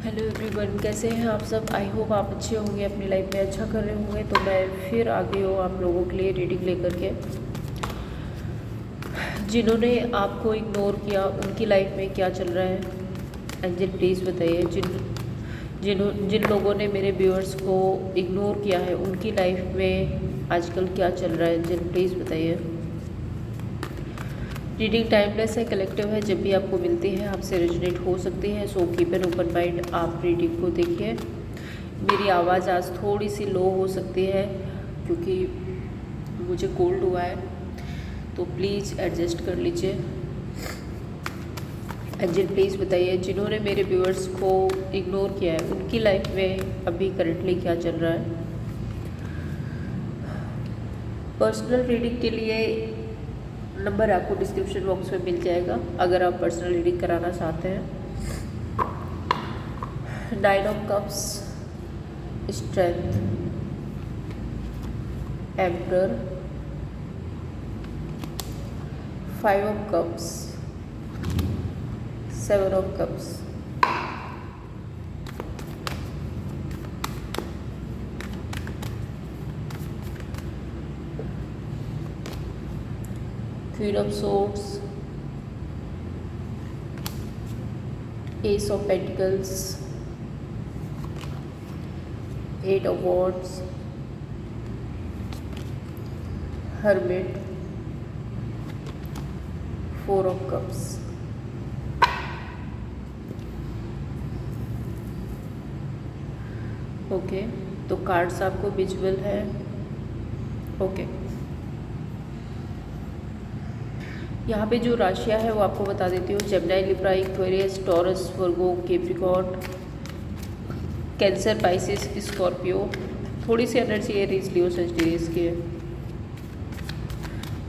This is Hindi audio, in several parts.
हेलो एवरीवन, कैसे हैं आप सब। आई होप आप अच्छे होंगे, अपनी लाइफ में अच्छा कर रहे होंगे। तो मैं फिर आ गई हूँ आप लोगों के लिए रीडिंग लेकर के। जिन्होंने आपको इग्नोर किया उनकी लाइफ में क्या चल रहा है, एंजल प्लीज़ बताइए। जिन लोगों ने मेरे व्यूअर्स को इग्नोर किया है उनकी लाइफ में आजकल क्या चल रहा है, एंजल प्लीज़ बताइए। रीडिंग टाइमलेस है, कलेक्टिव है, जब भी आपको मिलती है आपसे रेजोनेट हो सकती है। So keep an open mind, आप रीडिंग को देखिए। मेरी आवाज़ आज थोड़ी सी लो हो सकती है क्योंकि मुझे कोल्ड हुआ है, तो प्लीज़ एडजस्ट कर लीजिए। एंजल प्लीज़ बताइए, जिन्होंने मेरे व्यूअर्स को इग्नोर किया है उनकी लाइफ में अभी करंटली क्या चल रहा है। पर्सनल रीडिंग के लिए नंबर आपको डिस्क्रिप्शन बॉक्स में मिल जाएगा अगर आप पर्सनल रीडिंग कराना चाहते हैं। 9 of cups, strength, emperor, 5 of cups, 7 of cups, queen of swords, S of pentacles, 8 of wands, hermit, 4 of cups. Okay, तो कार्ड्स आपको विजुअल है। ओके, यहाँ पे जो राशियाँ है वो आपको बता देती हूँ। जेमिनी, लिब्रा, एक्वेरियस, टॉरस, वर्गो, कैप्रिकॉर्न, कैंसर, पाइसिस, स्कॉर्पियो। थोड़ी सी एनर्जी एरीज, लियो, सजिटेरियस की है।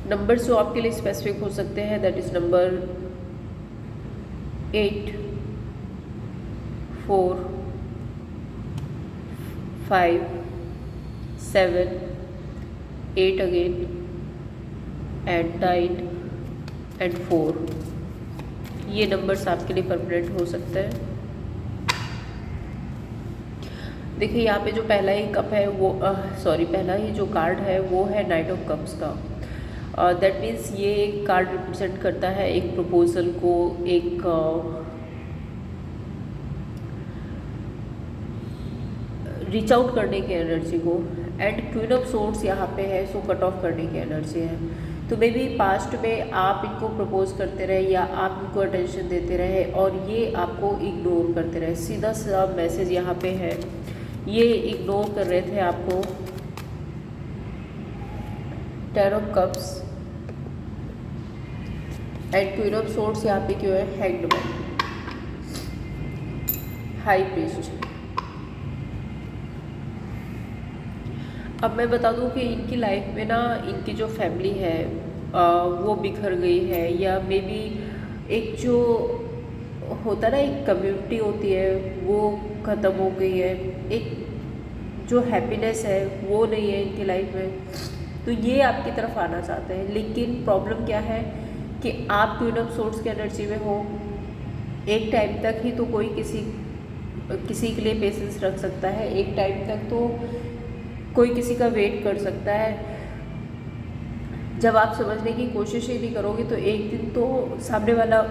नंबर्स जो आपके लिए स्पेसिफिक हो सकते हैं, that is number 8, 4, 5, 7, 8 again, and 9 and 4। ये नंबर्स आपके लिए परमानेंट हो सकते हैं। देखिए यहाँ पे जो पहला ही कप है वो पहला ही जो कार्ड है वो है 9 ऑफ कप्स का। दैट मीन्स ये कार्ड रिप्रेजेंट करता है एक प्रपोजल को, एक रीच आउट करने की एनर्जी को। एंड क्वीन ऑफ सोर्ड्स यहाँ पे है, सो कट ऑफ करने की एनर्जी है। तो मे बी पास्ट में आप इनको प्रपोज करते रहे या आप इनको अटेंशन देते रहे और ये आपको इग्नोर करते रहे। सीधा सा मैसेज यहाँ पे है, ये इग्नोर कर रहे थे आपको। 10 of cups and queen of swords यहाँ पे क्यों है, हैंग्ड मैन, हाई प्रीस्ट। अब मैं बता दूं कि इनकी लाइफ में ना इनकी जो फैमिली है वो बिखर गई है, या मे बी एक जो होता ना एक कम्युनिटी होती है वो ख़त्म हो गई है, एक जो हैप्पीनेस है वो नहीं है इनकी लाइफ में। तो ये आपकी तरफ आना चाहते हैं, लेकिन प्रॉब्लम क्या है कि आप क्वीन ऑफ सोर्ड्स की एनर्जी में हो। एक टाइम तक ही तो कोई किसी के लिए पेशेंस रख सकता है, एक टाइम तक तो कोई किसी का वेट कर सकता है। जब आप समझने की कोशिश ही नहीं करोगे तो एक दिन तो सामने वाला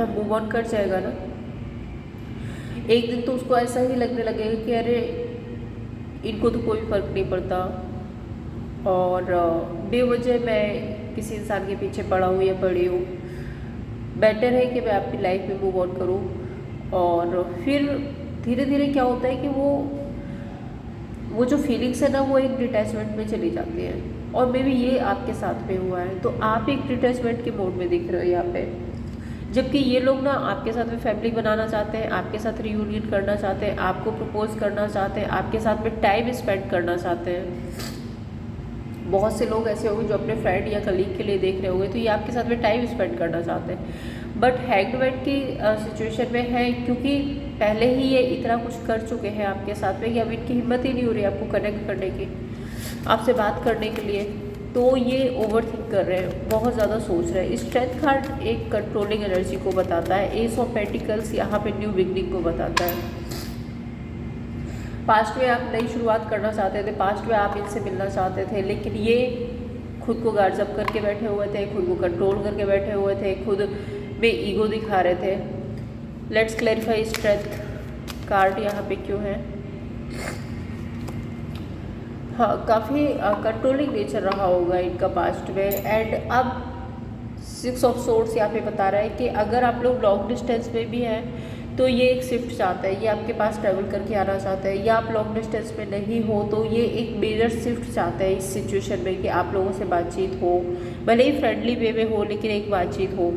मूव ऑन कर जाएगा ना। एक दिन तो उसको ऐसा ही लगने लगेगा कि अरे इनको तो कोई फ़र्क नहीं पड़ता और बेवजह मैं किसी इंसान के पीछे पड़ा हूँ या पड़ी हूँ। बेटर है कि मैं अपनी लाइफ में मूव ऑन करूँ। और फिर धीरे धीरे क्या होता है कि वो जो फीलिंग्स है ना वो एक डिटैचमेंट में चली जाती है, और मे बी ये आपके साथ में हुआ है। तो आप एक डिटैचमेंट के मोड में दिख रहे हो यहाँ पे, जबकि ये लोग ना आपके साथ में फैमिली बनाना चाहते हैं, आपके साथ रियूनियन करना चाहते हैं, आपको प्रपोज करना चाहते हैं, आपके साथ में टाइम स्पेंड करना चाहते हैं। बहुत से लोग ऐसे होंगे जो अपने फ्रेंड या कलीग के लिए देख रहे होंगे, तो ये आपके साथ में टाइम स्पेंड करना चाहते हैं। बट हैंग्ड की सिचुएशन में है क्योंकि पहले ही ये इतना कुछ कर चुके हैं आपके साथ में कि अब इनकी हिम्मत ही नहीं हो रही आपको कनेक्ट करने की, आपसे बात करने के लिए। तो ये ओवर थिंक कर रहे हैं, बहुत ज़्यादा सोच रहे हैं। स्ट्रेंथ कार्ड एक कंट्रोलिंग एनर्जी को बताता है। एस ऑफ पेंटिकल्स यहाँ पे न्यू बिगनिंग को बताता है। पास्ट में आप नई शुरुआत करना चाहते थे, पास्ट में आप इनसे मिलना चाहते थे, लेकिन ये खुद को गार्ड्स अप करके बैठे हुए थे, खुद को कंट्रोल करके बैठे हुए थे, खुद में ईगो दिखा रहे थे। लेट्स क्लैरिफाई स्ट्रेंथ कार्ड यहाँ पे क्यों है। हाँ, काफ़ी कंट्रोलिंग नेचर रहा होगा इनका पास्ट में। एंड अब 6 ऑफ सोर्ड्स यहाँ पे बता रहा है कि अगर आप लोग लॉन्ग डिस्टेंस में भी हैं तो ये एक शिफ्ट चाहता है, ये आपके पास ट्रैवल करके आना चाहता है, या आप लॉन्ग डिस्टेंस में नहीं हो तो ये एक मेजर शिफ्ट चाहता है इस सिचुएशन में कि आप लोगों से बातचीत हो, भले ही फ्रेंडली वे में हो लेकिन एक बातचीत हो।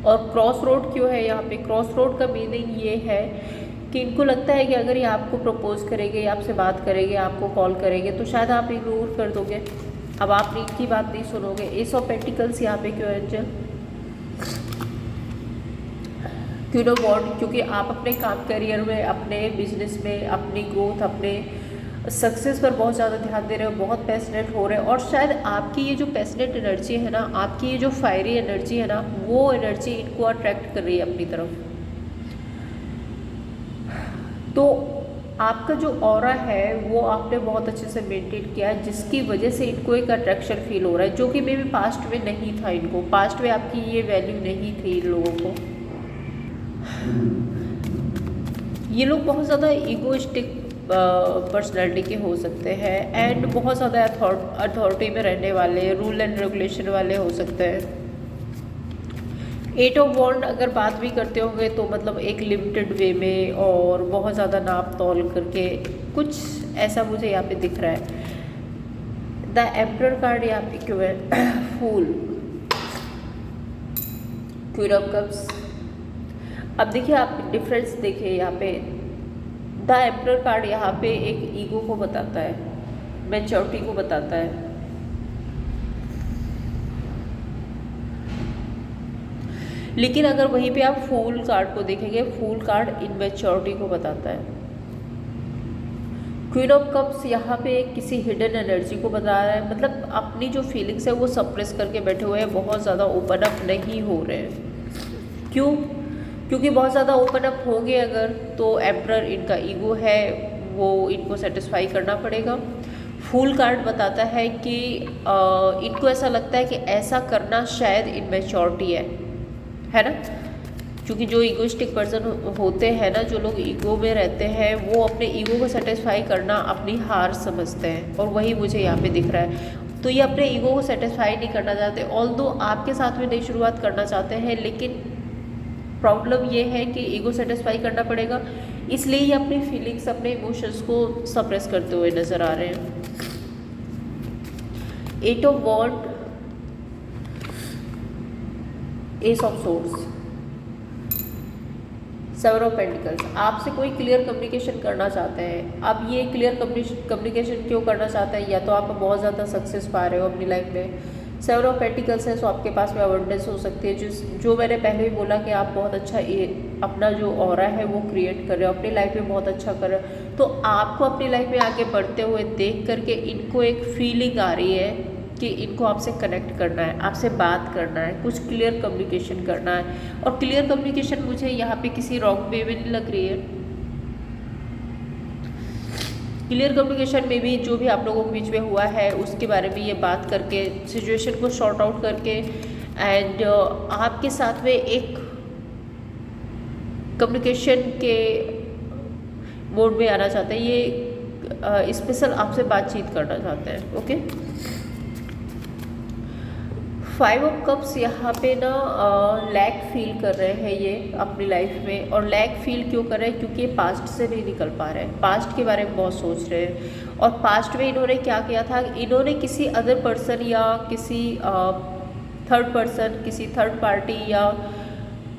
और क्रॉस रोड क्यों है यहाँ पे? क्रॉस रोड का मीनिंग ये है कि इनको लगता है कि अगर ये आपको प्रपोज करेंगे, आपसे बात करेंगे, आपको कॉल करेंगे तो शायद आप इग्नोर कर दोगे, अब आप इनकी बात नहीं सुनोगे। एस ऑफ पेंटिकल्स यहाँ पे क्यों है एंजल? क्यों नो वॉन्ड? क्योंकि आप अपने काम करियर में, अपने बिजनेस में, अपनी ग्रोथ, अपने सक्सेस पर बहुत ज़्यादा ध्यान दे रहे हो, बहुत पैशनेट हो रहे हो, और शायद आपकी ये जो पैशनेट एनर्जी है ना, आपकी ये जो फायरी एनर्जी है ना, वो एनर्जी इनको अट्रैक्ट कर रही है अपनी तरफ। तो आपका जो ऑरा है वो आपने बहुत अच्छे से मेंटेन किया है, जिसकी वजह से इनको एक अट्रैक्शन फील हो रहा है, जो कि मे भी पास्ट में नहीं था। इनको पास्ट में आपकी ये वैल्यू नहीं थी इन लोगों को। ये लोग बहुत ज़्यादा ईगोइस्टिक पर्सनैलिटी के हो सकते हैं एंड बहुत ज़्यादा अथॉरिटी में रहने वाले, रूल एंड रेगुलेशन वाले हो सकते हैं। 8 ऑफ वॉन्ड अगर बात भी करते होंगे तो मतलब एक लिमिटेड वे में और बहुत ज़्यादा नाप तौल करके, कुछ ऐसा मुझे यहाँ पे दिख रहा है। द एम्परर कार्ड यहाँ पे क्यों है? फूल, क्वीन ऑफ कप्स। अब देखिए, आप डिफरेंस देखिए यहाँ पे। द एम्परर कार्ड यहाँ पे एक ईगो को बताता है, मैच्योरिटी को बताता है। लेकिन अगर वहीं पे आप फूल कार्ड को देखेंगे, फूल कार्ड इनमैच्योरिटी को बताता है। क्वीन ऑफ कप्स यहाँ पे किसी हिडन एनर्जी को बता रहा है, मतलब अपनी जो फीलिंग्स है वो सप्रेस करके बैठे हुए हैं, बहुत ज़्यादा ओपन अप नहीं हो रहे हैं। क्यों? क्योंकि बहुत ज़्यादा ओपन अप होंगे अगर तो एम्परर इनका ईगो है, वो इनको सेटिस्फाई करना पड़ेगा। फूल कार्ड बताता है कि इनको ऐसा लगता है कि ऐसा करना शायद इनमैच्योरिटी है ना, क्योंकि जो ईगोइस्टिक पर्सन होते हैं ना, जो लोग ईगो में रहते हैं, वो अपने ईगो को सेटिस्फाई करना अपनी हार समझते हैं, और वही मुझे यहाँ पे दिख रहा है। तो ये अपने ईगो को सेटिस्फाई नहीं करना चाहते, ऑल्दो आपके साथ में नई शुरुआत करना चाहते हैं, लेकिन प्रॉब्लम ये है कि ईगो सेटिस्फाई करना पड़ेगा, इसलिए ये अपनी फीलिंग्स, अपने इमोशंस को सप्रेस करते हुए नज़र आ रहे हैं। 8 of wand, ace of swords, 7 of pentacles. आपसे कोई क्लियर कम्युनिकेशन करना चाहते हैं। अब ये क्लियर कम्युनिकेशन क्यों करना चाहते हैं? या तो आप बहुत ज़्यादा सक्सेस पा रहे हो अपनी लाइफ में। 7 ऑफ पेंटिकल्स है, सो आपके पास में अबंडेंस हो सकती है, जो मैंने पहले भी बोला कि आप बहुत अच्छा अपना जो ऑरा है वो क्रिएट कर रहे हो, अपनी लाइफ में बहुत अच्छा कर रहे हो। तो आपको अपनी लाइफ में आगे बढ़ते हुए देख करके इनको एक फीलिंग आ रही है कि इनको आपसे कनेक्ट करना है, आपसे बात करना है, कुछ क्लियर कम्युनिकेशन करना है। और क्लियर कम्युनिकेशन मुझे यहाँ पे किसी रॉन्ग वे में नहीं लग रही है। क्लियर कम्युनिकेशन में भी जो भी आप लोगों के बीच में हुआ है उसके बारे में ये बात करके, सिचुएशन को सॉर्ट आउट करके, एंड आपके साथ में एक कम्युनिकेशन के मोड में आना चाहते हैं, ये स्पेशल आपसे बातचीत करना चाहते हैं। ओके, 5 ऑफ कप्स यहाँ पे ना लैक फील कर रहे हैं ये अपनी लाइफ में। और लैक फील क्यों कर रहे हैं? क्योंकि ये पास्ट से नहीं निकल पा रहे हैं, पास्ट के बारे में बहुत सोच रहे हैं। और पास्ट में इन्होंने क्या किया था? इन्होंने किसी अदर पर्सन या किसी थर्ड पर्सन, किसी थर्ड पार्टी, या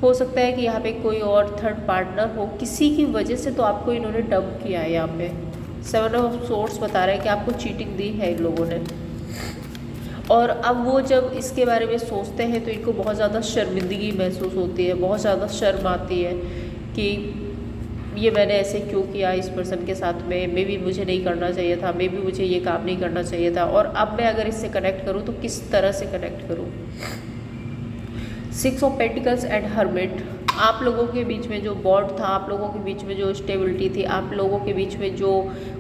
हो सकता है कि यहाँ पे कोई और थर्ड पार्टनर हो, किसी की वजह से तो आपको इन्होंने डंप किया है। यहाँ पे 7 ऑफ सोर्ड्स बता रहे हैं कि आपको चीटिंग दी है इन लोगों ने। और अब वो जब इसके बारे में सोचते हैं तो इनको बहुत ज़्यादा शर्मिंदगी महसूस होती है, बहुत ज़्यादा शर्म आती है कि ये मैंने ऐसे क्यों किया इस पर्सन के साथ में, मे बी मुझे नहीं करना चाहिए था, मे बी मुझे ये काम नहीं करना चाहिए था, और अब मैं अगर इससे कनेक्ट करूँ तो किस तरह से कनेक्ट करूँ। 6 ऑफ पेंटिकल्स एंड हर्मिट, आप लोगों के बीच में जो बॉन्ड था, आप लोगों के बीच में जो स्टेबिलिटी थी, आप लोगों के बीच में जो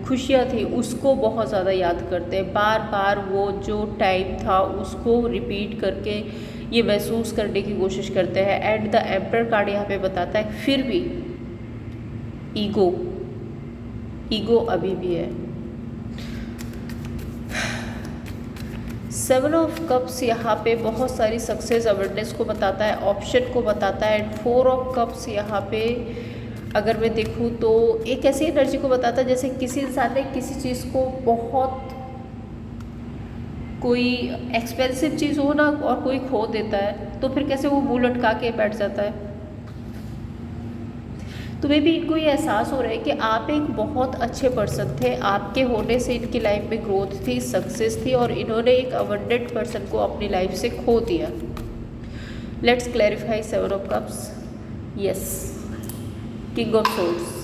खुशियाँ थी, उसको बहुत ज़्यादा याद करते हैं। बार बार वो जो टाइम था उसको रिपीट करके ये महसूस करने की कोशिश करते हैं। एंड द एम्पर कार्ड यहाँ पे बताता है फिर भी ईगो अभी भी है। 7 ऑफ कप्स यहाँ पे बहुत सारी सक्सेस अवेयरनेस को बताता है, ऑप्शन को बताता है। एंड 4 ऑफ कप्स यहाँ पे अगर मैं देखूँ तो एक ऐसी एनर्जी को बताता है जैसे किसी इंसान ने किसी चीज़ को बहुत, कोई एक्सपेंसिव चीज़ हो ना और कोई खो देता है तो फिर कैसे वो मुंह लटका के बैठ जाता है। तो मे भी इनको ये एहसास हो रहा है कि आप एक बहुत अच्छे पर्सन थे, आपके होने से इनकी लाइफ में ग्रोथ थी, सक्सेस थी, और इन्होंने एक अबंडेंट पर्सन को अपनी लाइफ से खो दिया। Let's clarify 7 of cups. Yes, king of swords,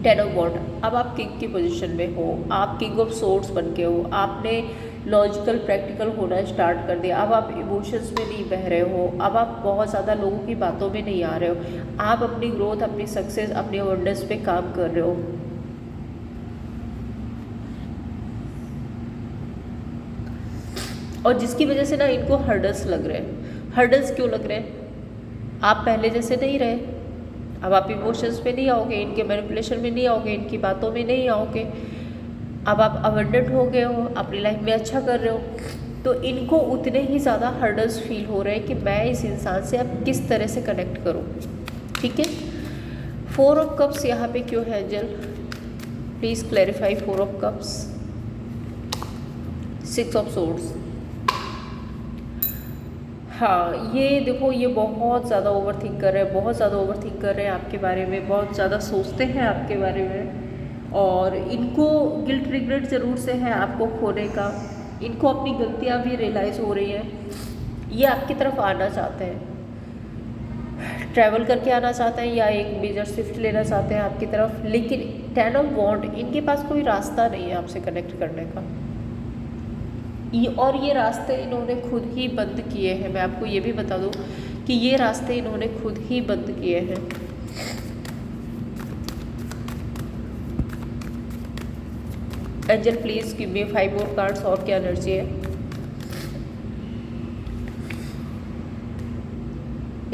10 of wand. अब आप किंग की पोजीशन में हो, आप किंग ऑफ सोर्ड्स बन के हो, आपने लॉजिकल प्रैक्टिकल होना स्टार्ट कर दिया। अब आप इमोशंस में नहीं बह रहे हो, अब आप बहुत ज़्यादा लोगों की बातों में नहीं आ रहे हो, आप अपनी ग्रोथ, अपनी सक्सेस, अपनी अवेयरनेस पे काम कर रहे हो। और जिसकी वजह से ना इनको हर्डल्स लग रहे हैं। हर्डल्स क्यों लग रहे हैं? आप पहले जैसे नहीं रहे, अब आप इमोशंस में नहीं आओगे, इनके मैनिपुलेशन में नहीं आओगे, इनकी बातों में नहीं आओगे, अब आप अबंडेंट हो गए हो, अपनी लाइफ में अच्छा कर रहे हो। तो इनको उतने ही ज़्यादा हर्डल्स फील हो रहे हैं कि मैं इस इंसान से अब किस तरह से कनेक्ट करूं। ठीक है, 4 ऑफ कप्स यहाँ पे क्यों है angel? Please clarify 4 of cups. 6 of swords. हाँ, ये देखो, ये बहुत ज़्यादा ओवर थिंक कर रहे हैं, बहुत ज़्यादा ओवर थिंक कर रहे हैं आपके बारे में, बहुत ज़्यादा सोचते हैं आपके बारे में, और इनको गिल्ट रिग्रेट ज़रूर से है आपको खोने का। इनको अपनी गलतियाँ भी रियलाइज़ हो रही हैं। ये आपकी तरफ आना चाहते हैं, ट्रैवल करके आना चाहते हैं, या एक मेजर शिफ्ट लेना चाहते हैं आपकी तरफ। लेकिन 10 ऑफ वॉन्ड, इनके पास कोई रास्ता नहीं है आपसे कनेक्ट करने का, और ये रास्ते इन्होंने खुद ही बंद किए हैं। मैं आपको ये भी बता दूं कि ये रास्ते इन्होंने खुद ही बंद किए हैं। Angel please give me 5 more cards. और क्या एनर्जी है?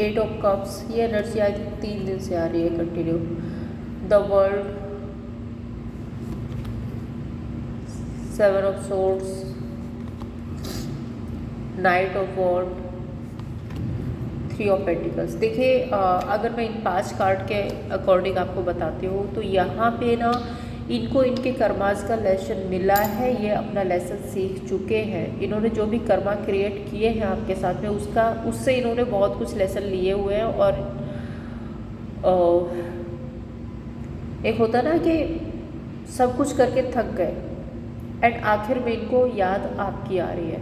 8 ऑफ कप्स। ये एनर्जी आज 3 दिन से आ रही है continue. The world, 7 of swords, knight of wand, 3 of pentacles. देखिए, अगर मैं इन 5 कार्ड के अकॉर्डिंग आपको बताती हूँ तो यहाँ पे ना इनको इनके कर्मास का लेसन मिला है, ये अपना लेसन सीख चुके हैं। इन्होंने जो भी कर्मा क्रिएट किए हैं आपके साथ में, उससे इन्होंने बहुत कुछ लेसन लिए हुए हैं। और एक होता ना कि सब कुछ करके थक गए, एंड आखिर में इनको याद आपकी आ रही है।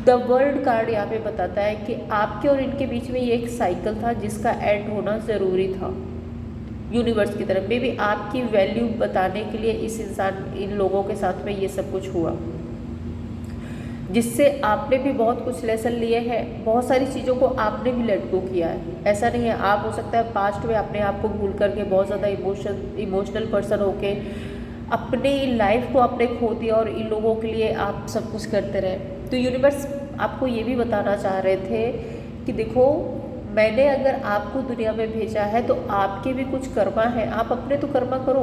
द वर्ल्ड कार्ड यहाँ पे बताता है कि आपके और इनके बीच में ये एक साइकिल था जिसका एंड होना ज़रूरी था यूनिवर्स की तरफ। मे भी आपकी वैल्यू बताने के लिए इन लोगों के साथ में ये सब कुछ हुआ, जिससे आपने भी बहुत कुछ लेसन लिए हैं। बहुत सारी चीज़ों को आपने भी लेट गो किया है। ऐसा नहीं है, आप हो सकता है पास्ट में अपने आप को भूल करके बहुत ज़्यादा इमोशनल पर्सन होके अपनी लाइफ को आपने खो दिया और इन लोगों के लिए आप सब कुछ करते रहे। तो यूनिवर्स आपको ये भी बताना चाह रहे थे कि देखो, मैंने अगर आपको दुनिया में भेजा है तो आपके भी कुछ कर्मा है, आप अपने तो कर्मा करो,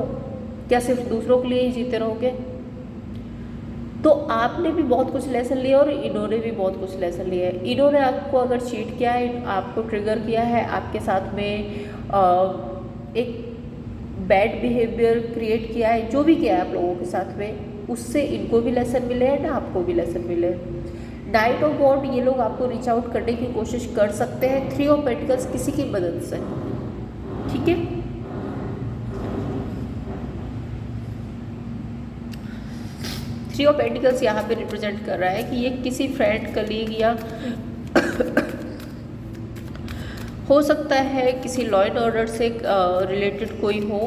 क्या सिर्फ दूसरों के लिए ही जीते रहोगे? तो आपने भी बहुत कुछ लेसन लिया और इन्होंने भी बहुत कुछ लेसन लिया है। इन्होंने आपको अगर चीट किया है, आपको ट्रिगर किया है, आपके साथ में एक बैड बिहेवियर क्रिएट किया है, जो भी किया है आप लोगों के साथ में, उससे इनको भी लेसन मिले हैं ना, आपको भी लेसन मिले। नाइट ऑफ वॉन्ड, ये लोग आपको रीच आउट करने की कोशिश कर सकते हैं 3 ऑफ पेंटिकल्स किसी की मदद से। ठीक है, थ्री ऑफ पेंटिकल्स यहाँ पे रिप्रेजेंट कर रहा है कि ये किसी फ्रेंड, कलीग या हो सकता है किसी लॉ एंड ऑर्डर से रिलेटेड कोई हो,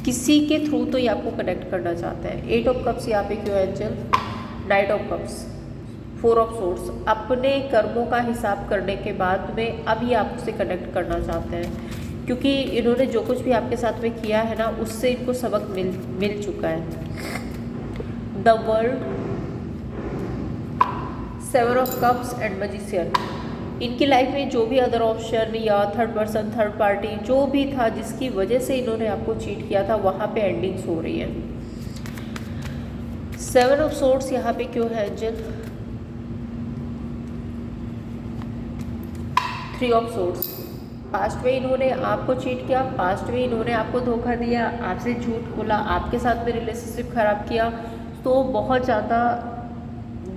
किसी के थ्रू तो ये आपको कनेक्ट करना चाहता है। 8 ऑफ कप्स यहाँ पे क्यों है angel? Night of cups, 4 of source, अपने कर्मों का हिसाब करने के बाद में अब ये आपसे कनेक्ट करना चाहते हैं, क्योंकि इन्होंने जो कुछ भी आपके साथ में किया है ना, उससे इनको सबक मिल चुका है। The world, 7 of cups and magician. इनकी लाइफ में जो भी अदर ऑप्शन या थर्ड पर्सन, थर्ड पार्टी जो भी था जिसकी वजह से इन्होंने आपको चीट किया था, वहाँ पे एंडिंग्स हो रही है। 7 ऑफ सोर्ड्स यहाँ पे क्यों है एंजल? 3 ऑफ सोर्ड्स, पास्ट में इन्होंने आपको चीट किया, पास्ट में इन्होंने आपको धोखा दिया, आपसे झूठ बोला, आपके साथ में रिलेशनशिप खराब किया, तो बहुत ज़्यादा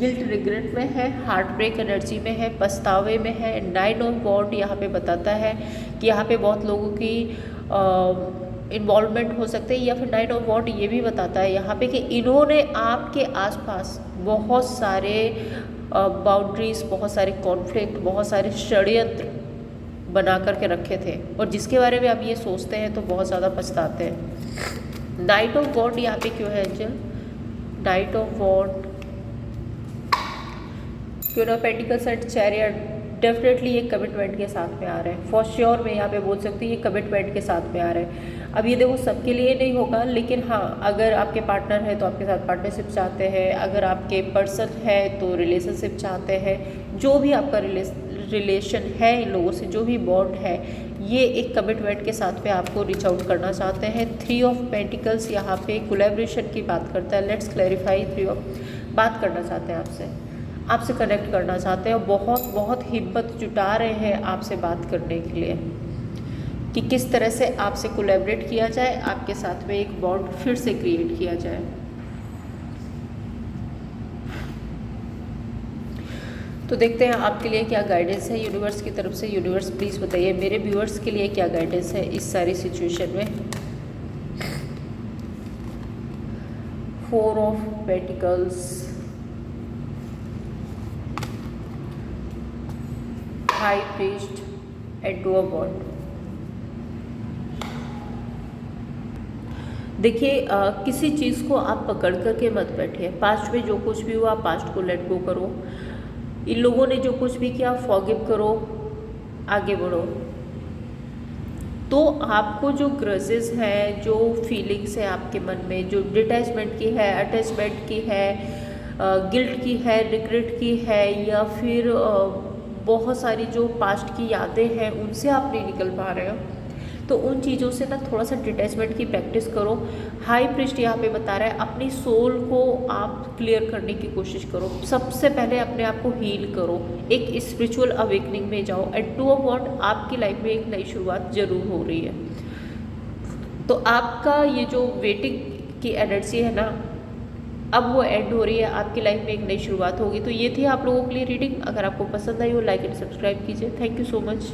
गिल्ट रिग्रेट में है, हार्ट ब्रेक एनर्जी में है, पछतावे में है। 9 ऑफ वॉन्ड यहाँ पे बताता है कि यहाँ पे बहुत लोगों की इन्वॉल्वमेंट हो सकते हैं, या फिर 9 ऑफ वॉन्ड ये भी बताता है यहाँ पे कि इन्होंने आपके आसपास बहुत सारे बाउंड्रीज, बहुत सारे कॉन्फ्लिक्ट, बहुत सारे षड्यंत्र बना करके रखे थे, और जिसके बारे में अब ये सोचते हैं तो बहुत ज़्यादा पछताते हैं। 9 ऑफ वॉन्ड यहाँ पे क्यों है एंजल? 9 ऑफ वॉन्ड क्यों ना? पेंटिकल्स एंड चैरियट, डेफिनेटली ये कमिटमेंट के साथ में आ रहे हैं, फॉर श्योर मैं यहाँ पे बोल सकती हूँ ये कमिटमेंट के साथ में आ रहे हैं। अब ये देखो सबके लिए नहीं होगा, लेकिन हाँ, अगर आपके पार्टनर है तो आपके साथ पार्टनरशिप चाहते हैं, अगर आपके पर्सन है तो रिलेशनशिप चाहते हैं, जो भी आपका रिलेशन है इन लोगों से, जो भी बॉन्ड है, ये एक कमिटमेंट के साथ में आपको रीच आउट करना चाहते हैं। 3 ऑफ पेंटिकल्स यहाँ पे कोलैबोरेशन की बात करता है। Let's clarify. 3 ऑफ बात करना चाहते हैं आपसे कनेक्ट करना चाहते हैं, बहुत हिम्मत जुटा रहे हैं आपसे बात करने के लिए कि किस तरह से आपसे कोलैबोरेट किया जाए, आपके साथ में एक बॉन्ड फिर से क्रिएट किया जाए। तो देखते हैं आपके लिए क्या गाइडेंस है यूनिवर्स की तरफ से। यूनिवर्स प्लीज़ बताइए मेरे व्यूअर्स के लिए क्या गाइडेंस है इस सारी सिचुएशन में। 4 of pentacles, high priest and 2 of wand. देखिए किसी चीज़ को आप पकड़ करके मत बैठिए। पास्ट में जो कुछ भी हुआ, पास्ट को लेट गो करो। इन लोगों ने जो कुछ भी किया, फॉरगिव करो, आगे बढ़ो। तो आपको जो ग्रजेस हैं, जो फीलिंग्स है आपके मन में, जो डिटैचमेंट की है, अटैचमेंट की है, गिल्ट की है, रिग्रेट की है, या फिर बहुत सारी जो पास्ट की यादें हैं उनसे आप नहीं निकल पा रहे हो, तो उन चीज़ों से ना थोड़ा सा डिटैचमेंट की प्रैक्टिस करो। हाई प्रीस्ट यहाँ पे बता रहा है अपनी सोल को आप क्लियर करने की कोशिश करो। सबसे पहले अपने आप को हील करो, एक स्पिरिचुअल अवेकनिंग में जाओ। एंड 2 ऑफ वॉन्ड, आपकी लाइफ में एक नई शुरुआत जरूर हो रही है। तो आपका ये जो वेटिंग की एनर्जी है ना, अब वो एंड हो रही है, आपकी लाइफ में एक नई शुरुआत होगी। तो ये थी आप लोगों के लिए रीडिंग। अगर आपको पसंद आई हो, लाइक एंड सब्सक्राइब कीजिए। Thank you so much.